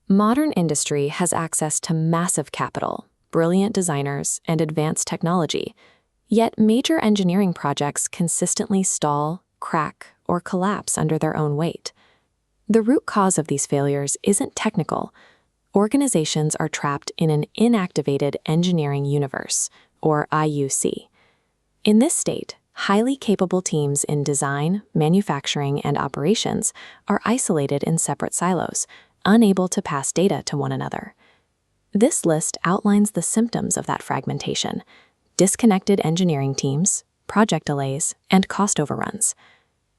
Modern industry has access to massive capital, brilliant designers, and advanced technology, yet major engineering projects consistently stall, crack, or collapse under their own weight. The root cause of these failures isn't technical. Organizations are trapped in an inactivated engineering universe, or IUC. In this state, highly capable teams in design, manufacturing, and operations are isolated in separate silos, unable to pass data to one another. This list outlines the symptoms of that fragmentation: disconnected engineering teams, project delays, and cost overruns.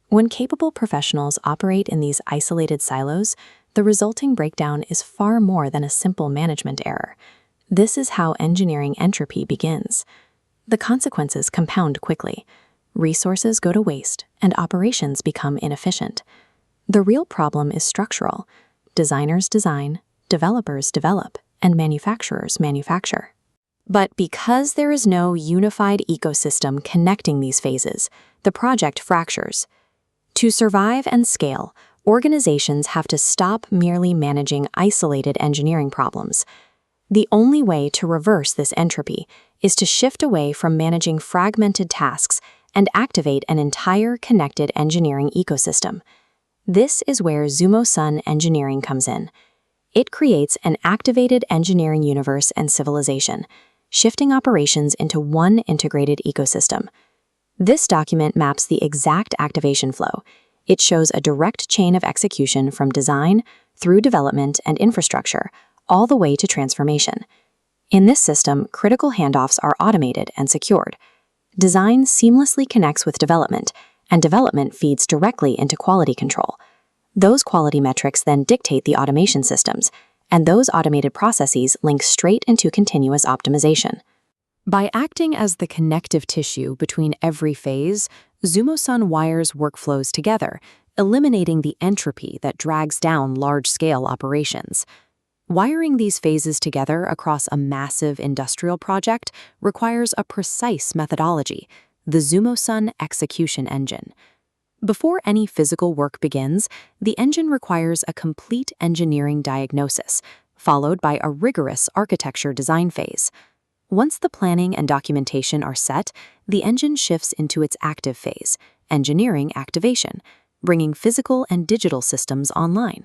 When capable professionals operate in these isolated silos, the resulting breakdown is far more than a simple management error. This is how engineering entropy begins. The consequences compound quickly. Resources go to waste, and operations become inefficient. The real problem is structural. Designers design, developers develop, and manufacturers manufacture. But because there is no unified ecosystem connecting these phases, the project fractures. To survive and scale, organizations have to stop merely managing isolated engineering problems. The only way to reverse this entropy is to shift away from managing fragmented tasks and activate an entire connected engineering ecosystem. This is where ZUMOSUN Engineering comes in. It creates an activated engineering universe and civilization, shifting operations into one integrated ecosystem. This document maps the exact activation flow. It shows a direct chain of execution from design through development and infrastructure, all the way to transformation. In this system, critical handoffs are automated and secured. Design seamlessly connects with development, and development feeds directly into quality control. Those quality metrics then dictate the automation systems, and those automated processes link straight into continuous optimization. By acting as the connective tissue between every phase, ZUMOSUN wires workflows together, eliminating the entropy that drags down large-scale operations. Wiring these phases together across a massive industrial project requires a precise methodology, the ZUMOSUN execution engine. Before any physical work begins, the engine requires a complete engineering diagnosis, followed by a rigorous architecture design phase. Once the planning and documentation are set, the engine shifts into its active phase, engineering activation, bringing physical and digital systems online.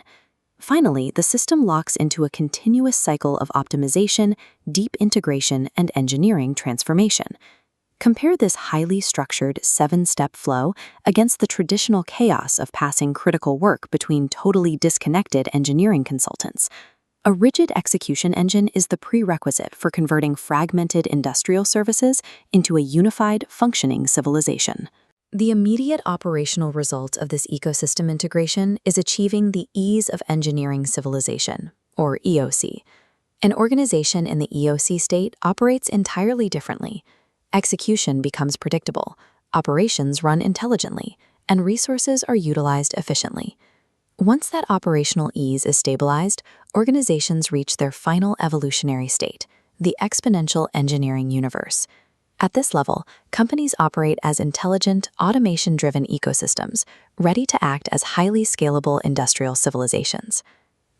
Finally, the system locks into a continuous cycle of optimization, deep integration, and engineering transformation. Compare this highly structured 7-step flow against the traditional chaos of passing critical work between totally disconnected engineering consultants. A rigid execution engine is the prerequisite for converting fragmented industrial services into a unified, functioning civilization. The immediate operational result of this ecosystem integration is achieving the ease of engineering civilization, or EOC. An organization in the EOC state operates entirely differently. Execution becomes predictable, operations run intelligently, and resources are utilized efficiently. Once that operational ease is stabilized, organizations reach their final evolutionary state, the exponential engineering universe. At this level, companies operate as intelligent, automation-driven ecosystems, ready to act as highly scalable industrial civilizations.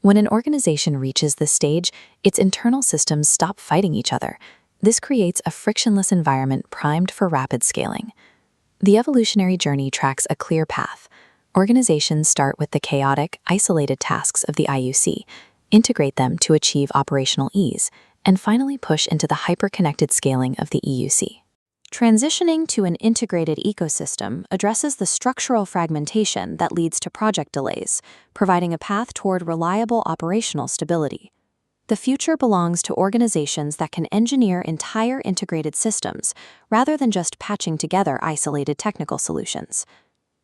When an organization reaches this stage, its internal systems stop fighting each other. This creates a frictionless environment primed for rapid scaling. The evolutionary journey tracks a clear path. Organizations start with the chaotic, isolated tasks of the IUC, integrate them to achieve operational ease, and finally push into the hyper-connected scaling of the EUC. Transitioning to an integrated ecosystem addresses the structural fragmentation that leads to project delays, providing a path toward reliable operational stability. The future belongs to organizations that can engineer entire integrated systems rather than just patching together isolated technical solutions.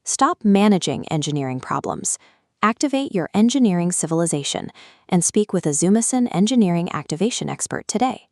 Stop managing engineering problems. Activate your engineering civilization and speak with a ZUMOSUN engineering activation expert today.